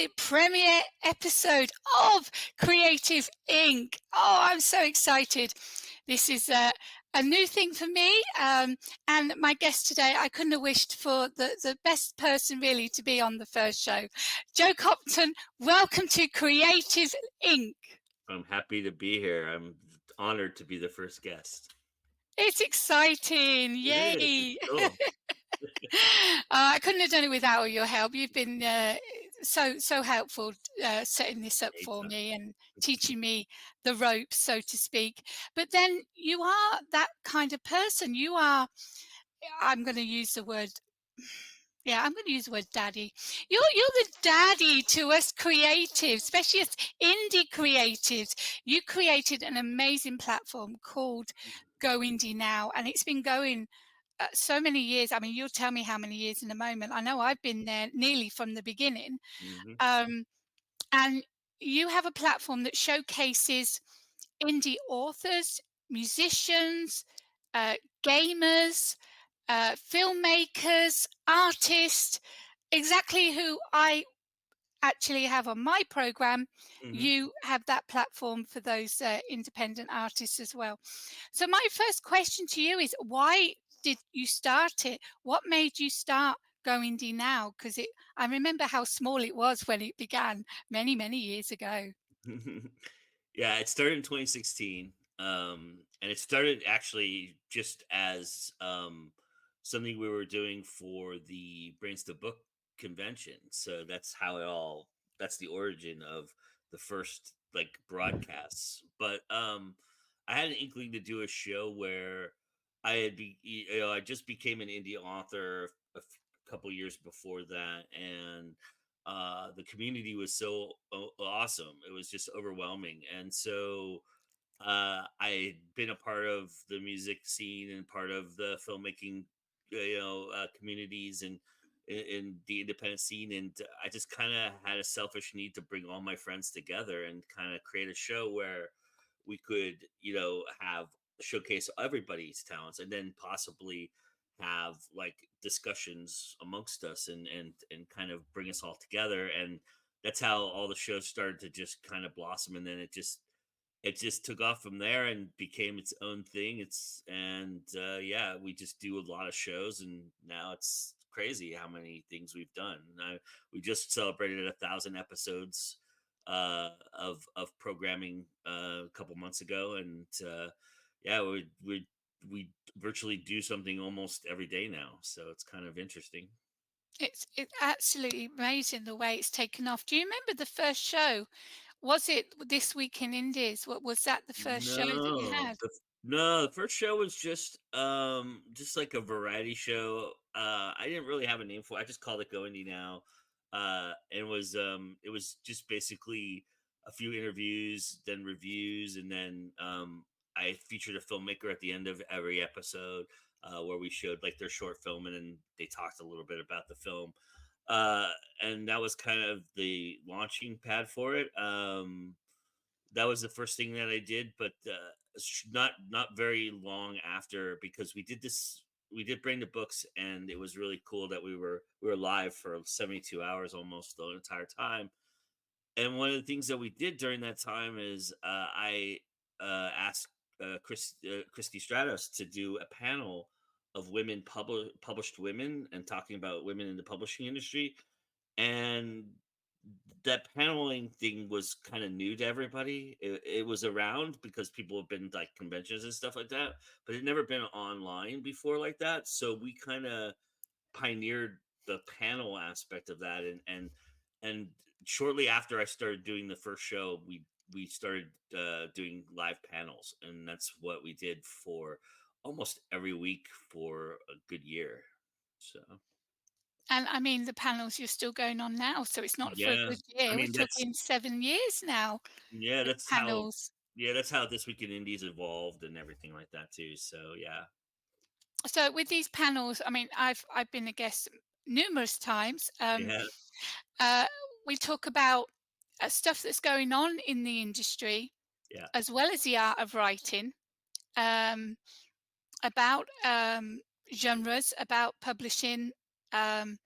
the premiere episode of Creative Inc. Oh, I'm so excited. This is a new thing for me. And my guest today, I couldn't have wished for the best person really to be on the first show. Joe Compton, welcome to Creative Inc. I'm happy to be here. I'm honored to be the first guest. It's exciting. It is. It's Yay. cool. I couldn't have done it without your help. You've been so helpful setting this up for Anytime. me and teaching me the ropes, so to speak. But then you are that kind of person. You are, I'm going to use the word, yeah, I'm going to use the word daddy. You're the daddy to us creatives, especially us indie creatives. You created an amazing platform called Go Indie Now, and it's been going so many years. I mean, you'll tell me how many years in a moment. I know I've been there nearly from the beginning. Hmm. And you have a platform that showcases indie authors, musicians, gamers, filmmakers, artists, exactly who I actually have on my program. Hmm. You have that platform for those independent artists as well. So my first question to you is, why did you start it? What made you start Go Indie Now? Because I remember how small it was when it began many years ago. Yeah, it started in 2016, and it started actually just as something we were doing for the Brains to Book convention. So that's how it all. That's the origin of the first like broadcasts. But I had an inkling to do a show where I just became an indie author couple years before that, and the community was so awesome. It was just overwhelming. And so I had been a part of the music scene and part of the filmmaking, communities and in the independent scene. And I just kind of had a selfish need to bring all my friends together and kind of create a show where we could, have showcase everybody's talents and then possibly have like discussions amongst us and kind of bring us all together. And that's how all the shows started to just kind of blossom, and then it just took off from there and became its own thing. Yeah, we just do a lot of shows, and now it's crazy how many things we've done. We just celebrated 1,000 episodes of programming a couple months ago, and yeah, we virtually do something almost every day now, so it's kind of interesting. It's absolutely amazing the way it's taken off. Do you remember the first show? Was it This Week in Indies? What was that, the first show that you No, had? no, the first show was just like a variety show. I didn't really have a name for it. I just called it Go Indie Now. And it was just basically a few interviews, then reviews, and then I featured a filmmaker at the end of every episode, where we showed like their short film, and then they talked a little bit about the film. Uh and that was kind of the launching pad for it. That was the first thing that I did, but not very long after, because we did bring the books, and it was really cool that we were live for 72 hours almost the entire time. And one of the things that we did during that time is I asked Christy Stratos to do a panel of women published women and talking about women in the publishing industry. And that paneling thing was kind of new to everybody. It was around because people have been like conventions and stuff like that, but it never been online before like that. So we kind of pioneered the panel aspect of that, and shortly after I started doing the first show, we started doing live panels, and that's what we did for almost every week for a good year. So And I mean, the panels you're still going on now, so it's not for a yeah, good I year. We're mean talking 7 years now yeah, with that's how panels. yeah, that's how This Week in Indies evolved and everything like that too. So yeah, So with these panels, I mean, I've been a guest numerous times. yeah, Uh, we talk about stuff that's going on in the industry, yeah. as well as the art of writing, um, about genres, about publishing, um,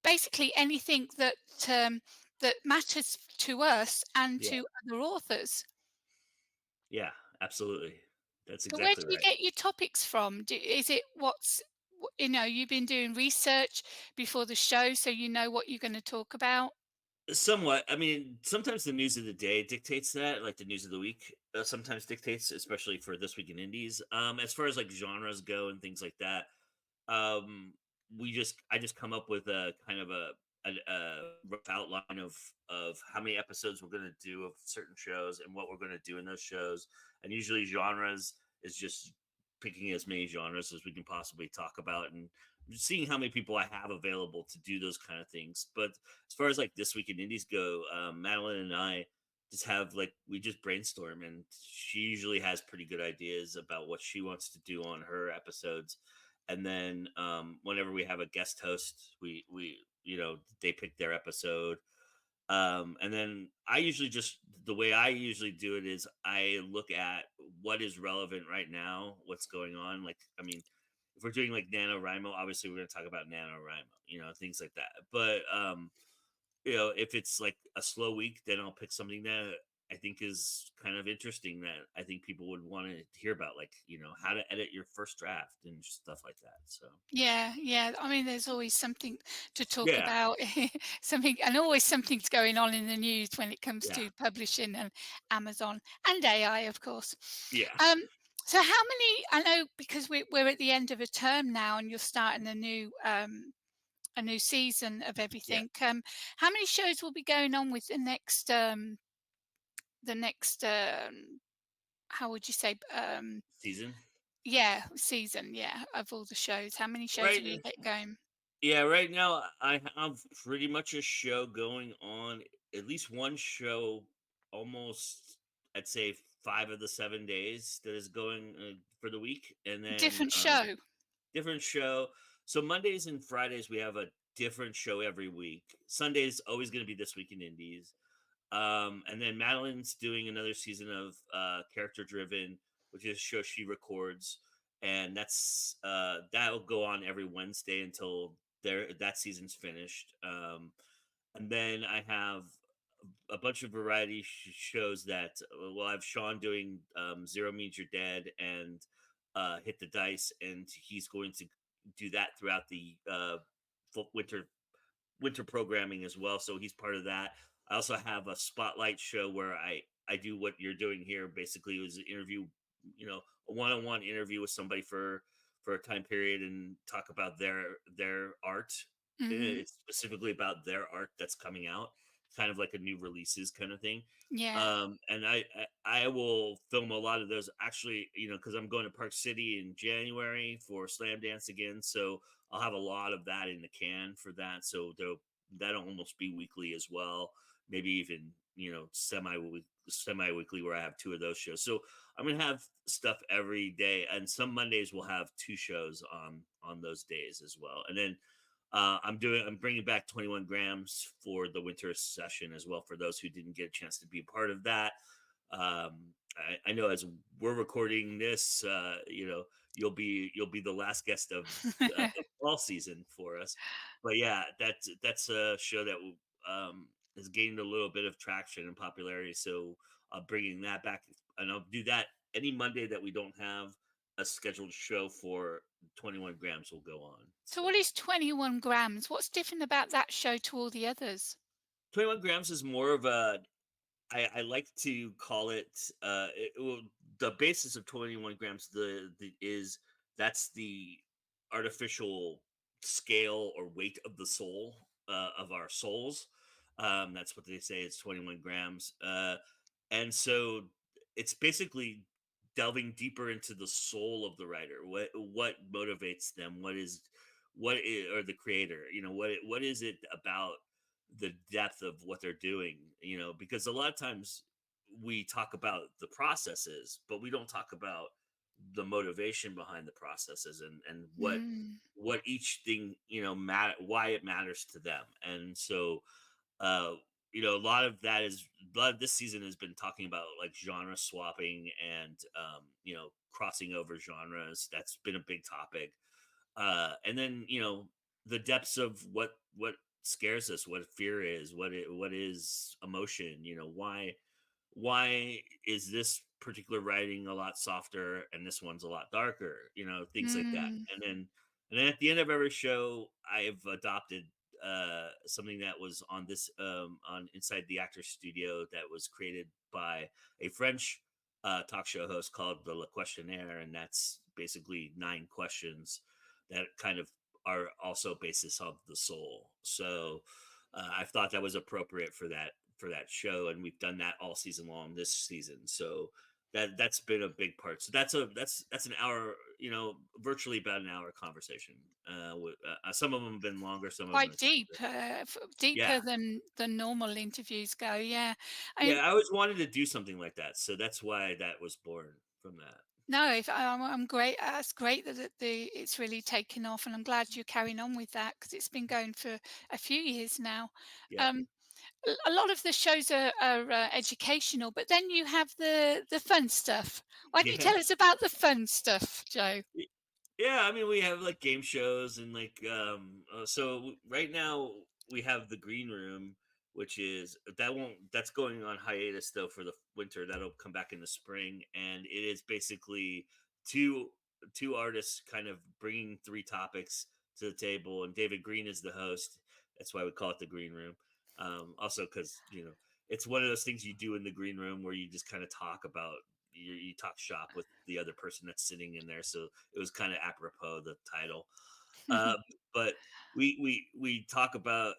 basically anything that that matters to us and Yeah. to other authors. Yeah, absolutely. That's So where exactly do you right. get your topics from? Is it you know, you've been doing research before the show, so you know what you're going to talk about? Somewhat. I mean, sometimes the news of the day dictates that, like the news of the week sometimes dictates, especially for this week in indies. As far as like genres go and things like that, um, I just come up with a kind of a rough outline of how many episodes we're going to do of certain shows and what we're going to do in those shows. And usually genres is just picking as many genres as we can possibly talk about and seeing how many people I have available to do those kind of things. But as far as like this week in indies go, Madeline and I just have like we just brainstorm, and she usually has pretty good ideas about what she wants to do on her episodes. And then whenever we have a guest host, we you know they pick their episode. And then I usually just the way I usually do it is I look at what is relevant right now, what's going on. Like, I mean, if we're doing like NaNoWriMo, obviously we're going to talk about NaNoWriMo, you know, things like that. But you know, if it's like a slow week, then I'll pick something that I think is kind of interesting that I think people would want to hear about, like, you know, how to edit your first draft and stuff like that. So, Yeah, yeah. I mean, there's always something to talk yeah, about, something, and always something's going on in the news when it comes yeah, to publishing and Amazon and AI, of course. yeah, Um, so how many, I know because we're at the end of a term now and you're starting a new season of yeah. everything. How many shows will be going on with the next, how would you say, Season. yeah, season, yeah, of all the shows? How many shows have you Right. got going? Yeah, right now I have pretty much a show going on, at least one show almost, I'd say 5 of the 7 days that is going for the week. And then Different show. different show. So Mondays and Fridays we have a different show every week. Sunday's always going to be This Week in Indies. And then Madeline's doing another season of Character Driven, which is a show she records, and that'll go on every Wednesday until that season's finished. And then I have a bunch of variety shows that well, I have Sean doing Zero Means You're Dead and Hit the Dice, and he's going to do that throughout the winter programming as well. So he's part of that. I also have a spotlight show where I do what you're doing here. Basically, it was an interview, you know, a one-on-one interview with somebody for a time period and talk about their art. Mhm. It's specifically about their art that's coming out, kind of like a new releases kind of thing. Yeah. And I will film a lot of those actually, you know, because I'm going to Park City in January for Slam Dance again. So I'll have a lot of that in the can for that. So that'll almost be weekly as well. Maybe even, you know, semi weekly where I have two of those shows. So I'm gonna have stuff every day, and some Mondays will have two shows on those days as well. And then I'm bringing back 21 grams for the winter session as well for those who didn't get a chance to be a part of that. I know as we're recording this, you know, you'll be the last guest of fall season for us. But yeah, that's a show that has gained a little bit of traction and popularity. So bringing that back, and I'll do that any Monday that we don't have a scheduled show for 21 grams will go on. So So what is 21 grams? What's different about that show to all the others? 21 grams is more of a I like to call it, well, the basis of 21 grams the is that's the artificial scale or weight of the soul of our souls. That's what they say. It's 21 grams, and so it's basically delving deeper into the soul of the writer. What motivates them? Or the creator? You know what is it about the depth of what they're doing, you know, because a lot of times we talk about the processes, but we don't talk about the motivation behind the processes and Mm. what each thing, you know, matter why it matters to them. And so uh you know, a lot of this season has been talking about like genre swapping and you know, crossing over genres. That's been a big topic. And then, you know, the depths of what scares us, what fear is, what is emotion, why is this particular writing a lot softer and this one's a lot darker, things like that. Mm. And then at the end of every show, I've adopted something that was on this on inside the actor's studio, that was created by a French talk show host called the Le Questionnaire, and that's basically 9 questions that kind of are also basis of the soul. So I thought that was appropriate for that show, and we've done that all season long this season. So that's been a big part. So that's an hour, virtually about an hour conversation. Some of them have been longer, some of them Quite are deep, shorter. Yeah, deeper than normal interviews go. Yeah, yeah. I I always wanted to do something like that, so that's why that was born from that. no, if I'm great. That's great that it's really taken off, and I'm glad you're carrying on with that because it's been going for a few years now. Yeah, Um, a lot of the shows are educational, but then you have the fun stuff. Why don't you yeah. tell us about the fun stuff, Joe? Y- Yeah, I mean, we have like game shows and like right now we have the green room, which is that's going on hiatus though for the winter. That'll come back in the spring, and it is basically two two artists kind of bringing 3 topics to the table, and David Green is the host. That's why we call it the green room. Also because it's one of those things you do in the green room where you just kind of talk about you talk shop with the other person that's sitting in there. So it was kind of apropos the title. Uh, but we talk about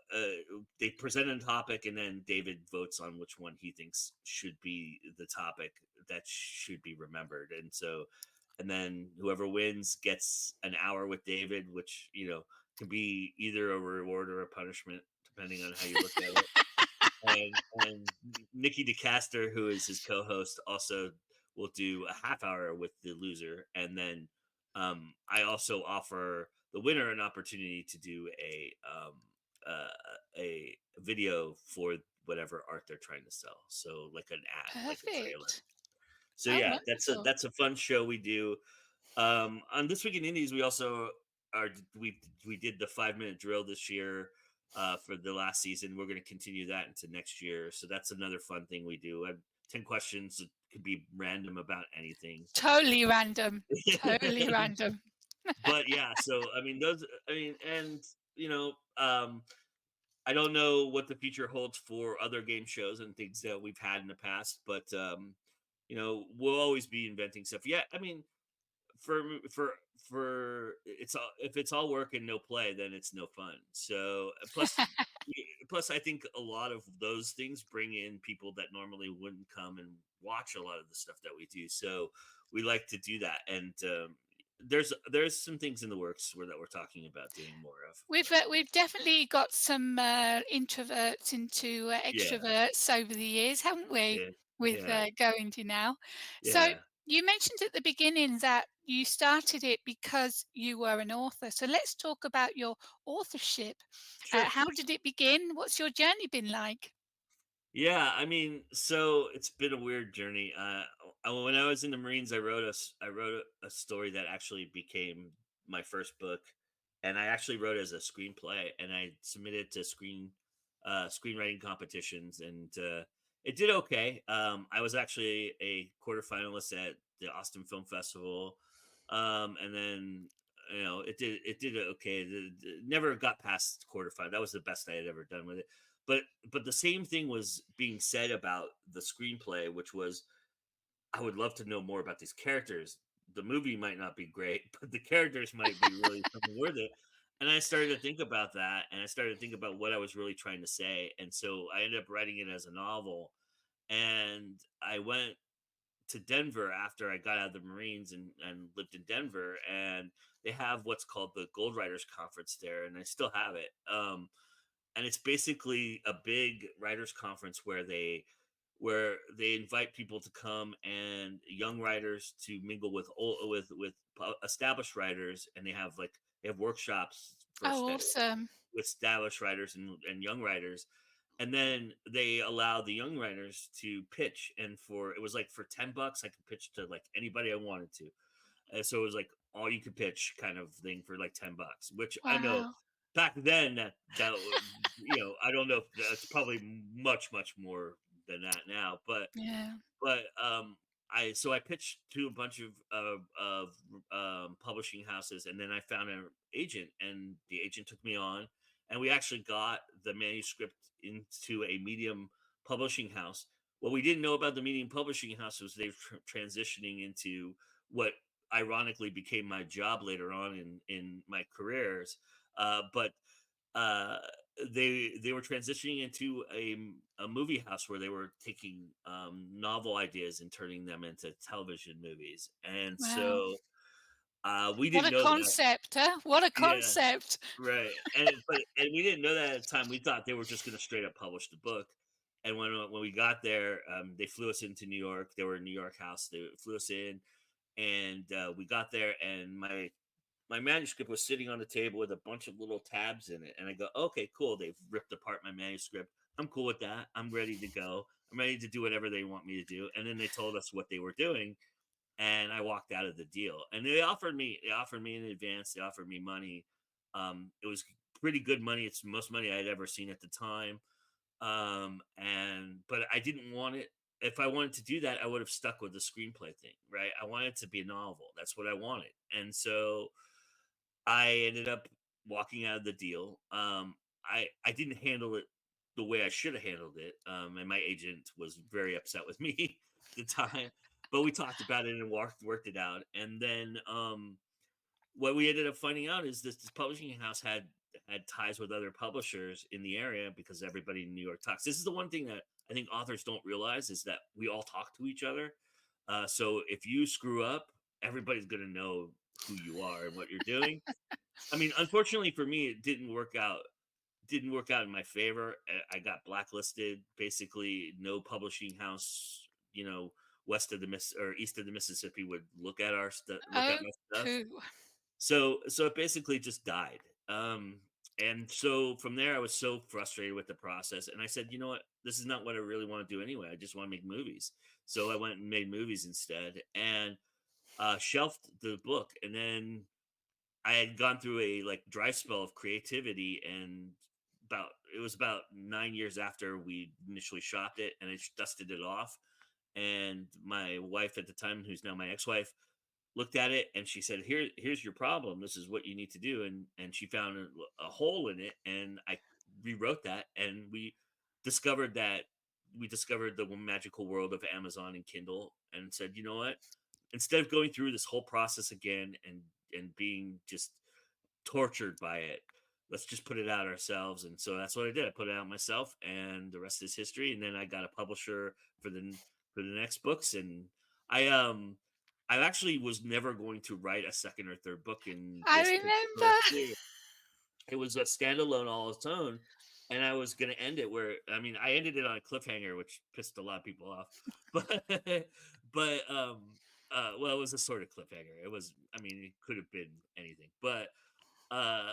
they present a topic, and then David votes on which one he thinks should be the topic that should be remembered. And then whoever wins gets an hour with David, which can be either a reward or a punishment depending on how you look at it. And Nikki DeCaster, who is his co-host, also will do a half hour with the loser, and then I also offer the winner an opportunity to do uh, a video for whatever art they're trying to sell. So like an ad, like a trailer. Perfect. So Oh, yeah, wonderful. that's a fun show we do. On This Week in Indies, we also are we did the 5 minute drill this year for the last season. We're going to continue that into next year. So that's another fun thing we do. 10 questions. It could be random about anything. Totally random. Totally random. But yeah, so I mean those. I mean, and you know, um, I don't know what the future holds for other game shows and things that we've had in the past, but we'll always be inventing stuff. Yeah, I mean, for it's all if it's all work and no play, then it's no fun. So plus I think a lot of those things bring in people that normally wouldn't come and watch a lot of the stuff that we do. So we like to do that, and there's some things in the works that we're talking about doing more of. We've definitely got some introverts into Yeah, extroverts over the years, haven't we? yeah, With yeah, Going to Now. So yeah. you mentioned at the beginning that you started it because you were an author. So let's talk about your authorship. Sure. How did it begin? What's your journey been like? Yeah, I mean, so it's been a weird journey. When I was in the Marines, I wrote a story that actually became my first book, and I actually wrote it as a screenplay, and I submitted to screenwriting competitions, and it did okay. I was actually a quarterfinalist at the Austin Film Festival, and then it did okay. Never got past quarterfinal. That was the best I had ever done with it. but but the same thing was being said about the screenplay, which was I would love to know more about these characters. The movie might not be great, but the characters might be really something worth it. And I started to think about that, and I started to think about what I was really trying to say, and so I ended up writing it as a novel. And I went to Denver after I got out of the Marines, and lived in Denver, and they have what's called the Gold Writers Conference there, and I still have it. And it's basically a big writers conference where they invite people to come, and young writers to mingle with established writers, and they have workshops Oh, awesome. with established writers and young writers, and then they allow the young writers to pitch, and for it was like for $10 I could pitch to like anybody I wanted to. So it was like all you could pitch kind of thing for like $10, which I know Wow. back then I don't know if that's probably much more than that now, Yeah. but I pitched to a bunch of publishing houses, and then I found an agent, and the agent took me on, and we actually got the manuscript into a medium publishing house. What we didn't know about the medium publishing house was they were transitioning into what ironically became my job later on in my careers. But uh, they were transitioning into a movie house where they were taking novel ideas and turning them into television movies, and Wow. so we What didn't a know that. concept, huh? What a Yeah, concept. right. And we didn't know that at the time. We thought they were just going to straight up publish the book. And when we got there, they flew us into New York. They were in New York house. They flew us in, and we got there, and my manuscript was sitting on the table with a bunch of little tabs in it. And I go, okay, cool. They've ripped apart my manuscript. I'm cool with that. I'm ready to go. I'm ready to do whatever they want me to do. And then they told us what they were doing, and I walked out of the deal. And they offered me in advance. They offered me money. It was pretty good money. It's the most money I had ever seen at the time. And but I didn't want it. If I wanted to do that, I would have stuck with the screenplay thing, right? I wanted it to be a novel. That's what I wanted. And so I ended up walking out of the deal. I didn't handle it the way I should have handled it, and my agent was very upset with me at the time. But we talked about it and worked it out. And then what we ended up finding out is this publishing house had ties with other publishers in the area because everybody in New York talks. This is the one thing that I think authors don't realize is that we all talk to each other. So if you screw up, everybody's going to know who you are and what you're doing. I mean, unfortunately for me, it didn't work out in my favor. I got blacklisted. Basically, no publishing house, west of the Miss or east of the Mississippi would look at Oh, my stuff. pooh. So it basically just died. And so from there, I was so frustrated with the process, and I said, you know what, this is not what I really want to do anyway. I just want to make movies. So I went and made movies instead, and shelved the book, and then I had gone through a like dry spell of creativity, and it was about 9 years after we initially shopped it, and I just dusted it off. And my wife at the time, who's now my ex-wife, looked at it and she said, here's your problem. This is what you need to do. And she found a hole in it, and I rewrote that, and discovered that we discovered the magical world of Amazon and Kindle, and said, you know what? Instead of going through this whole process again and being just tortured by it, let's just put it out ourselves. And so that's what I did. I put it out myself, and the rest is history. And then I got a publisher for the next books, and I um I actually was never going to write a second or third book in I this particular remember. series. It was a standalone all its own, and I was going to end it where, I mean, I ended it on a cliffhanger, which pissed a lot of people off. But well, it was a sort of cliffhanger. It was, I mean, it could have been anything, but uh,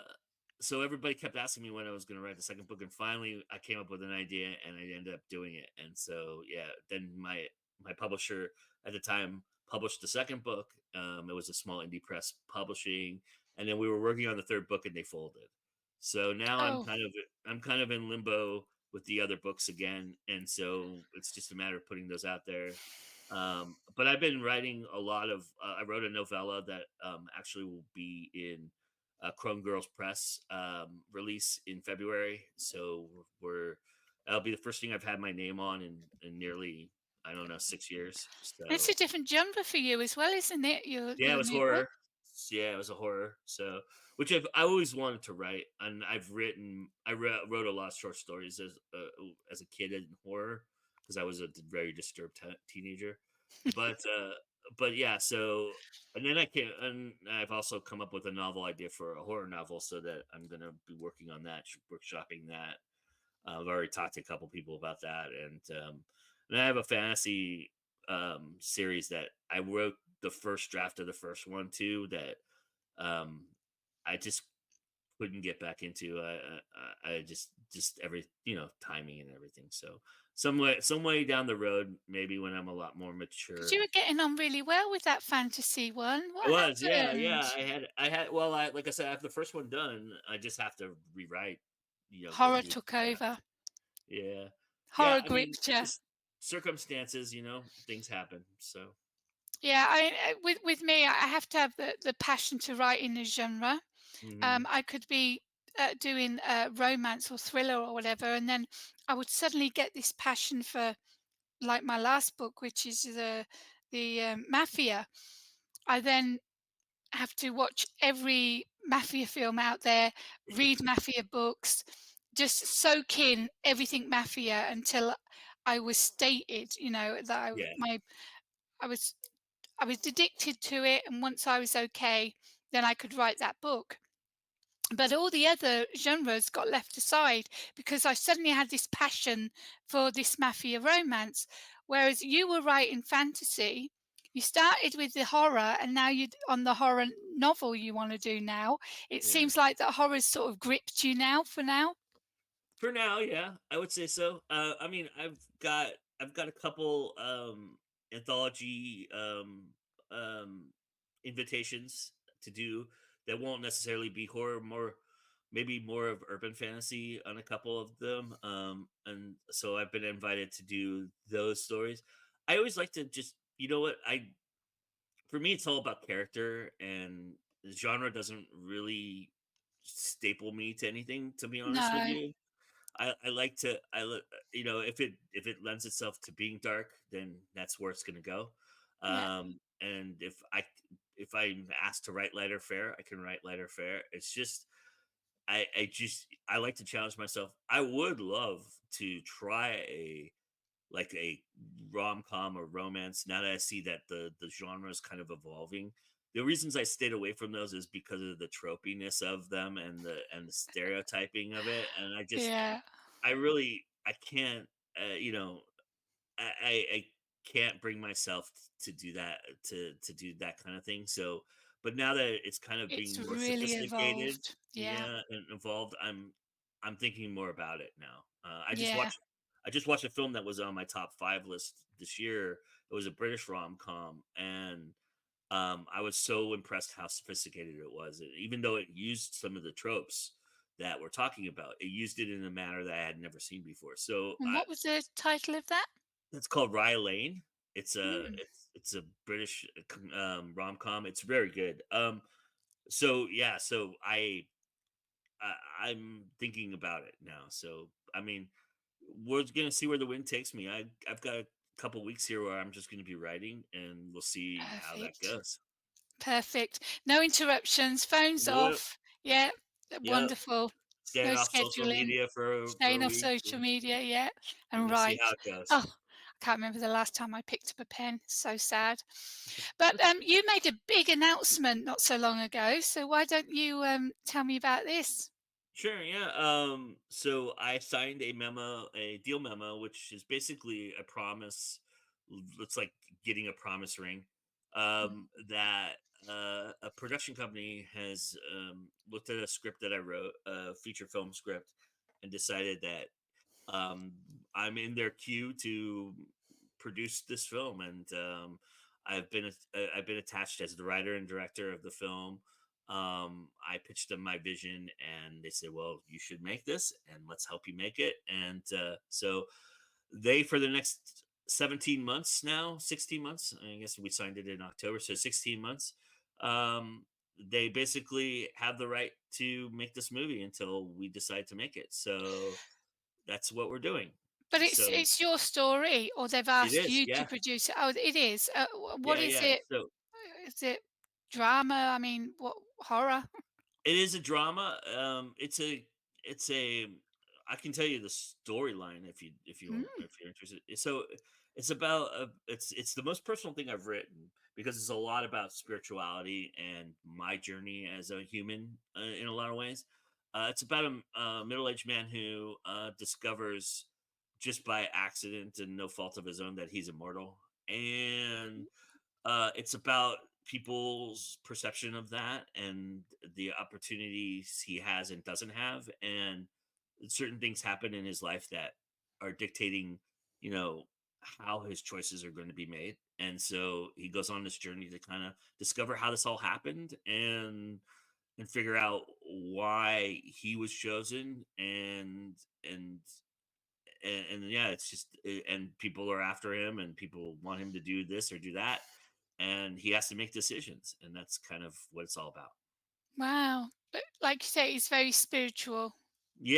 so everybody kept asking me when I was going to write the second book, and finally I came up with an idea, and I ended up doing it. And so yeah, then my publisher at the time published the second book. It was a small indie press publishing, and then we were working on the third book, and they folded. So now Oh, I'm kind of in limbo with the other books again, and so it's just a matter of putting those out there. But I've been writing a lot of. I wrote a novella that actually will be in Chrome Girls Press release in February. So that'll be the first thing I've had my name on in nearly, I don't know, 6 years. it's So a different genre for you as well, isn't it? Your yeah, it your was new book. horror. Yeah, it was a horror. So, which I always wanted to write, and I wrote a lot of short stories as a kid in horror because I was a very disturbed teenager. But but yeah, so and then and I've also come up with a novel idea for a horror novel, so that I'm gonna be working on that, workshopping that. I've already talked to a couple people about that, and I have a fantasy series that I wrote the first draft of the first one too. That um, I just couldn't get back into. I just every timing and everything. So some way down the road, maybe when I'm a lot more 'Cause mature. you were getting on really well with that fantasy one. It What was, yeah, happened? yeah. I had well, I like I said, I have the first one done. I just have to rewrite, go Horror through the took steps. over. Yeah. Yeah, Horror I mean, gripped you. just circumstances, things happen. So, Yeah, with me, I have to have the passion to write in a genre. mhm, I could be doing romance or thriller or whatever, and then I would suddenly get this passion for, like my last book, which is the mafia. I then have to watch every mafia film out there, read mafia books, just soak in everything mafia until I was stated, that yeah, I was I was addicted to it, and once I was okay, then I could write that book. But all the other genres got left aside because I suddenly had this passion for this mafia romance. Whereas you were writing fantasy, you started with the horror, and now you're on the horror novel you want to do now. It yeah. seems like that horror's sort of gripped you now for now. For now, yeah, I would say so. I mean, I've got a couple anthology invitations to do that won't necessarily be horror, more maybe more of urban fantasy on a couple of them. And so I've been invited to do those stories. I always like to just, you know what, I for me it's all about character, and the genre doesn't really staple me to anything, to be honest with No, you. I like to if it lends itself to being dark, then that's where it's gonna go. yeah, And if I'm asked to write lighter fare, I can write lighter fare. It's just I like to challenge myself. I would love to try a rom-com or romance now that I see that the genre is kind of evolving. The reasons I stayed away from those is because of the tropiness of them and the stereotyping of it. And yeah, I can't, you know, I can't bring myself to do that to do that kind of thing. So, but now that it's kind of it's being more really sophisticated, evolved. Yeah, yeah, and involved, I'm thinking more about it now. yeah. I just watched a film that was on my top 5 list this year. It was a British rom-com, and I was so impressed how sophisticated it was. Even though it used some of the tropes that we're talking about, it used it in a manner that I had never seen before. So And what was the title of that? it's called Rye Lane. Mm, It's a British rom com. It's very good. So yeah, so I'm thinking about it now. So I mean, we're gonna see where the wind takes me. I've got a couple weeks here where I'm just gonna be writing, and we'll see how that perfect. goes. Perfect. No interruptions, phones No, off. Yeah, yep. wonderful. No Staying off social scheduling, media for staying a off week, social media, yeah, and and we'll see how write. it goes. Oh, I can't remember the last time I picked up a pen. So sad. But, you made a big announcement not so long ago, so why don't you, tell me about this? Sure, yeah. So I signed a deal memo, which is basically a promise. It's like getting a promise ring. Mm, That a production company has looked at a script that I wrote, a feature film script, and decided that um, I'm in their queue to produce this film, and I've been attached as the writer and director of the film. I pitched them my vision, and they said, "Well, you should make this, and let's help you make it." And so they, for the next 17 months now, 16 months, I guess we signed it in October, so 16 months. They basically have the right to make this movie until we decide to make it. So that's what we're doing. but it's So it's your story, or they've it asked is, you to yeah, produce it? Oh, it is. What yeah, is yeah. it? So Is it drama? I mean, what horror? it is a drama. It's a. I can tell you the storyline Mm, if you're interested. So it's about it's the most personal thing I've written because it's a lot about spirituality and my journey as a human in a lot of ways. It's about a middle-aged man who discovers just by accident and no fault of his own that he's immortal, and it's about people's perception of that and the opportunities he has and doesn't have, and certain things happen in his life that are dictating. you know, how his choices are going to be made. And so he goes on this journey to kind of discover how this all happened and figure out why he was chosen and and yeah, it's just and people are after him and people want him to do this or do that and he has to make decisions and that's kind of what it's all about. Wow. But like you say, it's very spiritual.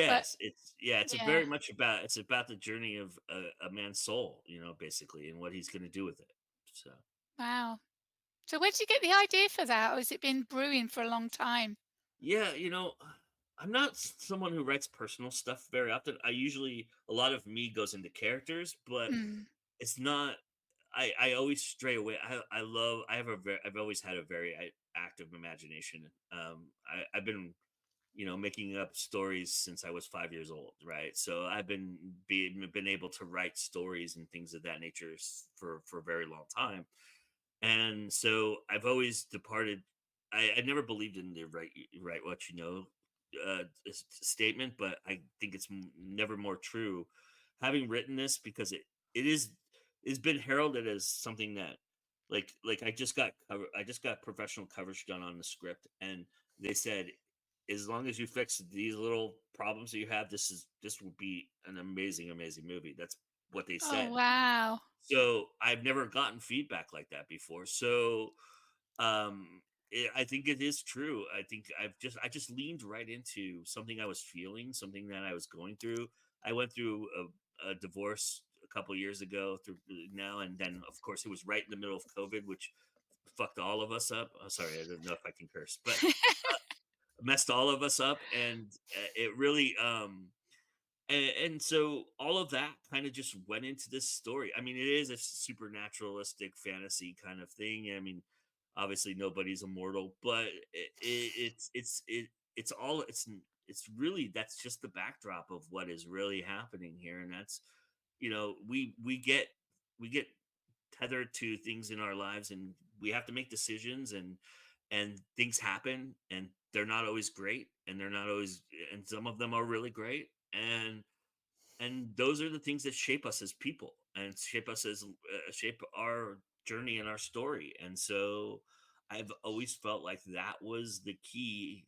But Yes, it's yeah, it's a yeah, very much about it's about the journey of a man's soul, basically, and what he's going to do with it. So, wow. So where did you get the idea for that? Or has it been brewing for a long time? yeah, I'm not someone who writes personal stuff very often. I usually a lot of me goes into characters, but Mm. it's not. I always stray away. I've always had a very active imagination. I've been making up stories since I was 5 years old, right? So I've been able to write stories and things of that nature for a very long time. And so I've always departed. I never believed in the right what statement, but I think it's never more true. Having written this because it is it's been heralded as something that like I just got professional coverage done on the script, and they said as long as you fix these little problems that you have, this will be an amazing movie. That's what they Oh, said. wow. So, I've never gotten feedback like that before. So, um, I think it is true. I think I just leaned right into something I was feeling, something that I was going through. I went through a divorce a couple years ago through now, and then of course it was right in the middle of COVID, which fucked all of us up. Oh, sorry, I don't know if I can curse, but messed all of us up, and it really and so all of that kind of just went into this story. I mean, it is a supernaturalistic fantasy kind of thing. I mean, obviously nobody's immortal, but it's really that's just the backdrop of what is really happening here, and that's we get tethered to things in our lives, and we have to make decisions, and things happen, and they're not always great, and they're not always, and some of them are really great, and those are the things that shape us as people and shape our journey and our story. And so I've always felt like that was the key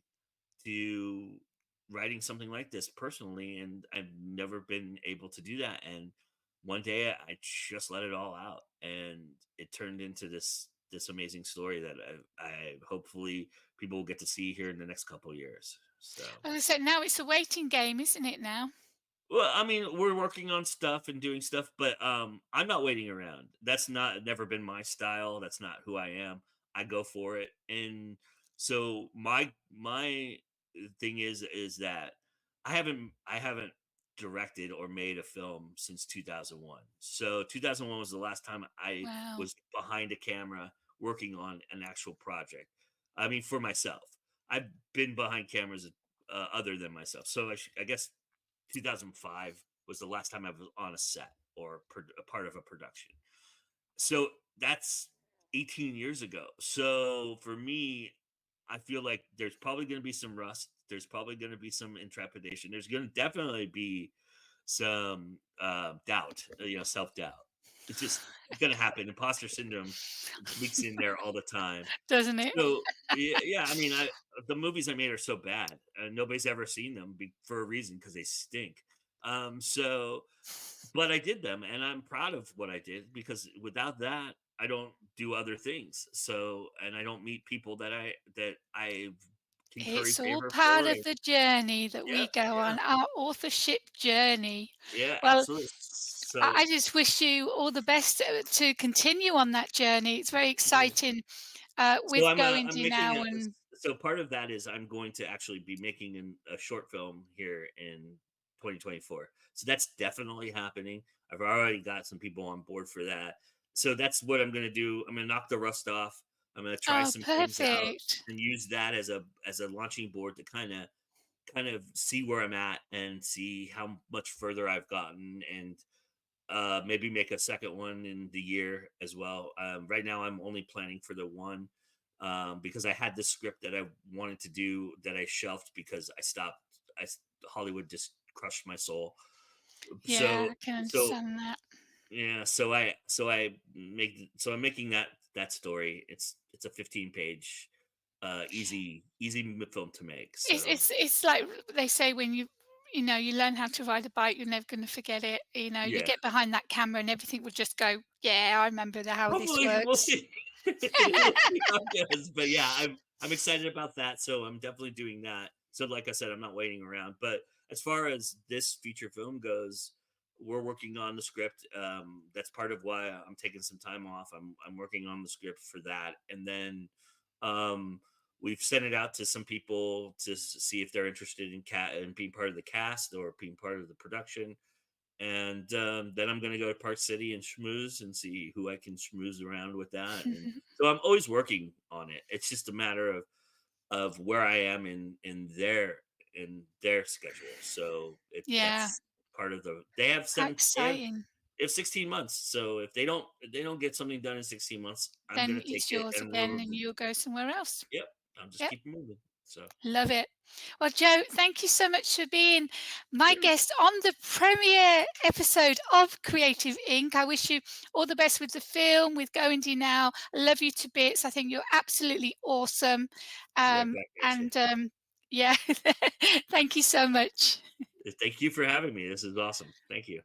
to writing something like this personally, and I've never been able to do that. And one day I just let it all out, and it turned into this amazing story that I hopefully people will get to see here in the next couple of years. So As I said, now it's a waiting game, isn't it now? well, I mean, we're working on stuff and doing stuff, but I'm not waiting around. That's not never been my style. That's not who I am. I go for it. And so my thing is that I haven't directed or made a film since 2001. So 2001 was the last time I Wow. was behind a camera working on an actual project. I mean, for myself. I've been behind cameras other than myself. So I guess 2005 was the last time I was on a set or a part of a production. So that's 18 years ago. So for me, I feel like there's probably going to be some rust. There's probably going to be some intrepidation. There's going to definitely be some doubt, self doubt. It's just going to happen. Imposter syndrome sneaks in there all the time. Doesn't it? So yeah, I mean, the movies I made are so bad, nobody's ever seen them for a reason because they stink. So, but I did them, and I'm proud of what I did because without that, I don't do other things. So, and I don't meet people that I can curry It's all favor part for. of the journey that Yeah, we go yeah, on, our authorship journey. yeah, Well, absolutely. I So just wish you all the best to continue on that journey. It's very yeah. exciting So with I'm Going I'm Do making Now and so part of that is I'm going to actually be making a short film here in 2024. So that's definitely happening. I've already got some people on board for that. So that's what I'm going to do. I'm going to knock the rust off. I'm going to try oh, some things out perfect. and use that as a launching board to kind of see where I'm at and see how much further I've gotten, and maybe make a second one in the year as well. Right now, I'm only planning for the one because I had this script that I wanted to do that I shelved because I stopped. Hollywood just crushed my soul. Yeah, So I can so understand that. Yeah, so I'm making that story. It's a 15-page, easy film to make. So It's like they say when you know, you learn how to ride a bike, you're never gonna forget it, you know, you yeah, get behind that camera and everything will just go, "Yeah, I remember how this hopefully we'll works." see. We'll see how it goes. But yeah, I'm excited about that. So I'm definitely doing that. So like I said, I'm not waiting around. But as far as this feature film goes, we're working on the script. That's part of why I'm taking some time off. I'm working on the script for that, and then um, we've sent it out to some people to see if they're interested in being part of the cast or being part of the production. And then I'm gonna go to Park City and schmooze and see who I can schmooze around with that. And so I'm always working on it. It's just a matter of where I am in their schedule. So Yeah, that's part of the. They have how seven. exciting. They have 16 months. So if they don't get something done in 16 months, I'm Then gonna take it's it yours and again and you'll go somewhere else. yep. I'm just Yep. keep moving. So Love it. Well, Joe, thank you so much for being my yeah, guest on the premiere episode of Creative Inc. I wish you all the best with the film, with Goendy Now. I love you to bits. I think you're absolutely awesome. right back at you. And yeah, thank you so much. Thank you for having me. This is awesome. Thank you.